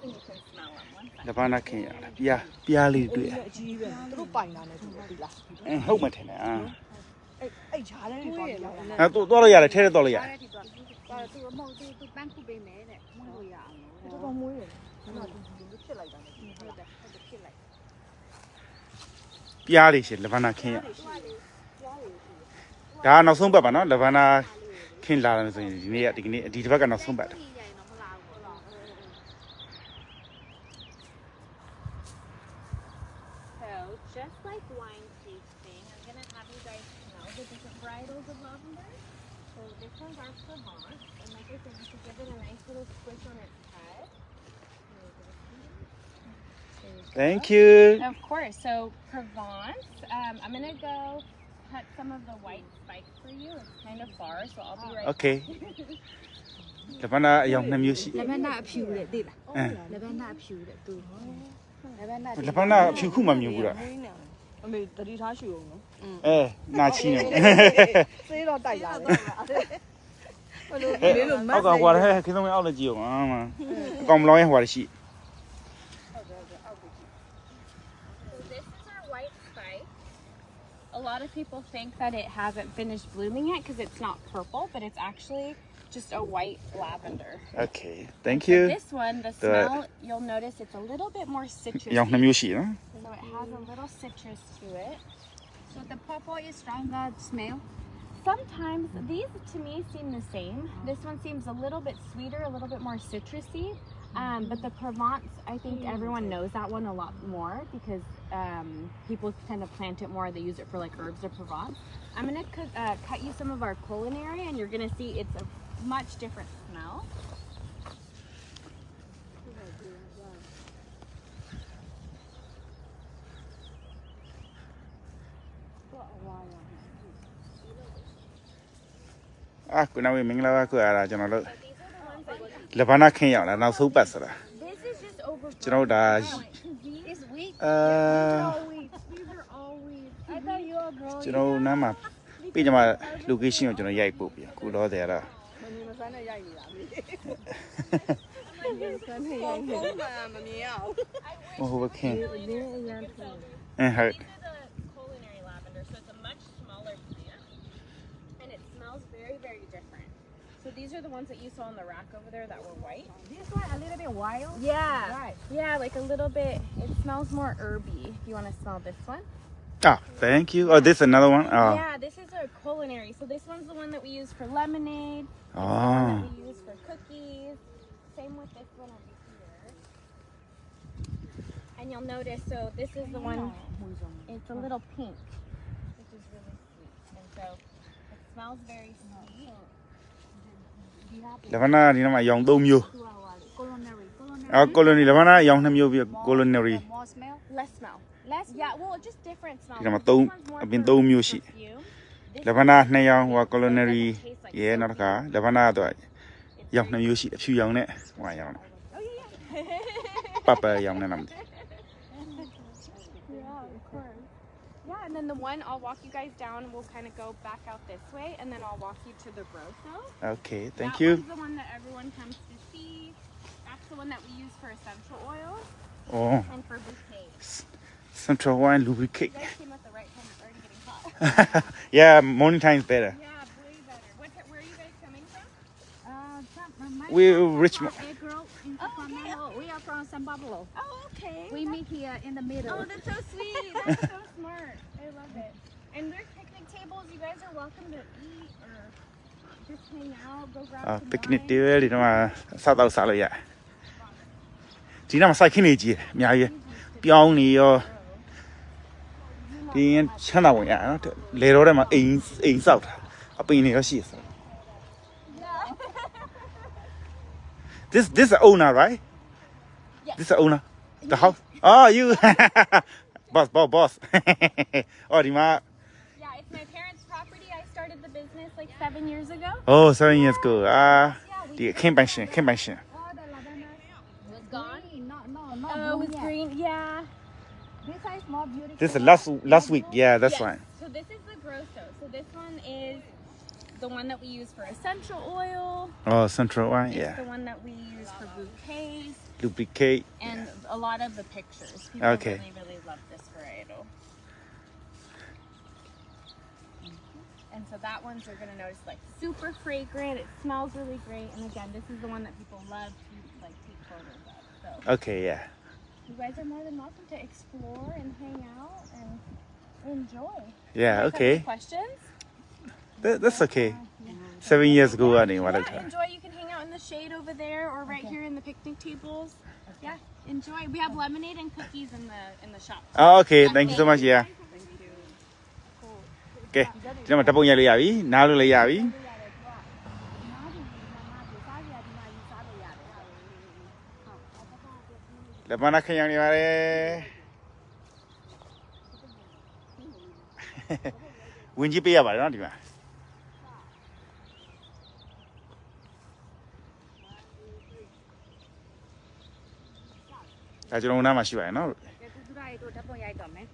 and you can smell them. One second. Lavana Kenya. Pia li do. How much? Tôi là giờ thế tôi là giờ. Pia li sẽ Lavana Kenya. Đã nó xuống bờ mà nó Lavana Kenya là gì này đi thì phải cái nó xuống bờ. Just like wine tasting, I'm going to have you guys smell the different varietals of lavender. So this one's our Provence, and like I said, you should give it a nice little squish on its head. Thank you. Of course. So Provence, I'm going to go cut some of the white spikes for you. It's kind of far, so I'll be right Okay. Lavana young nam yushi. Lavana phiêu đấy, đi là. Lavana phiêu đấy, từ. Lavana phiêu khu mà nhiều bữa. Mày tự đi tháo chịu không? Na chi nè. Thế nó tẩy lại. Ông có qua đây cái xong ông là chiều mà. Còn lo em qua đi. A lot of people think that it hasn't finished blooming yet because it's not purple, but it's actually just a white lavender. Okay, thank you. This one, the smell, you'll notice it's a little bit more citrusy. Young nam yushi, no? So it has a little citrus to it. So the purple is stronger smell. Sometimes these to me seem the same. This one seems a little bit sweeter, a little bit more citrusy. But the Provence, I think everyone knows that one a lot more because people tend to plant it more. They use it for like herbs or Provence. I'm going to cut you some of our culinary and you're going to see it's a much different smell. Cô nào mình là cô à cho nó lợi. Lavana Kenya là nào số bát rồi. Cho nó đã. Cho nó nằm mà. Bây giờ mà location cho nó dạy bộ bây giờ. Cô đó thế là. Oh, okay. Hurt. So these are the ones that you saw on the rack over there that were white. This one a little bit wild. Yeah. Right. Yeah, like a little bit. It smells more herby. If you want to smell this one. Ah, thank you. Oh, this is another one. Oh. Yeah, this is a culinary. So this one's the one that we use for lemonade. Oh. This one that we use for cookies. Same with this one over here. And you'll notice, so this is the one. It's a little pink, which is really sweet. And so it smells very sweet. Lavana thì nó mà dòng tôm nhiều. Colony Lavana dòng thêm nhiều việc culinary. More smell. Less smell. Yeah, well, just different smells. Thì mà tôm, bên tôm nhiều xị. Lavana này dòng và culinary, yeah nó cả. Lavana rồi dòng thêm nhiều xị, phiêu dòng này, ngoài dòng. Papa dòng này nằm. Yeah, and then the one, I'll walk you guys down. We'll kind of go back out this way, and then I'll walk you to the Broso. Okay, thank that you. That's the one that everyone comes to see. That's the one that we use for essential oils. Oh. And for bouquets. Central wine lubricate. You guys came at the right time. It's already getting hot. Yeah, morning time is better. Yeah, way better. Where are you guys coming from? We're Richmond. We are from San Pablo. Oh, okay. We meet here in the middle. Oh, that's so sweet. That's so smart. I love it. And there's picnic tables. You guys are welcome to eat or just hang out, go grab some Picnic wine. table thì nó mà sao tao sao rồi vậy? Chỉ là mà sai khi này gì, nhà gì, béo này yo, thì chăn nào vậy nó lấy rồi mà in sao, ở bên này có gì sao? This is the owner, right? Yes. This is the owner, the house. Oh, you, boss. Oh, di ma. Yeah, it's my parents' property. I started the business like 7 years ago. Oh, 7 years ago. The campaign. Oh, the lavender Was gone. No, Oh, it was green. Yeah. This one is more beautiful. This is last week. Yeah, that's Yes. right. So this is the Grosso. So this one is the one that we use for essential oil. Oh, central one, It's yeah. the one that we use for bouquets Lubricate. and a lot of the pictures. People Okay. really love this varietal. And so that ones you're gonna notice like super fragrant. It smells really great. And again, this is the one that people love to like take photos of. So Okay, yeah. you guys are more than welcome to explore and hang out and enjoy. Yeah, You guys have okay. any questions? That's okay. 7 years ago, I didn't want Yeah, to. enjoy. You can hang out in the shade over there or right here in the picnic tables. Yeah, enjoy. We have lemonade and cookies in the shop. Oh, okay. Thank you so much. Yeah. Okay. ဒီမှာဓာတ်ပုံရိုက်လို့ရပြီ။နားလို့လည်းရပြီ။လက်မနာခရင်နေပါတယ်။ဝင်ကြည့်ပေးရပါတယ်နော်ဒီမှာ။ဒါကျွန်တော်နားမှာရှိပါတယ်နော်။ ကဲသူတို့တို့ဓာတ်ပုံရိုက်တော့မယ်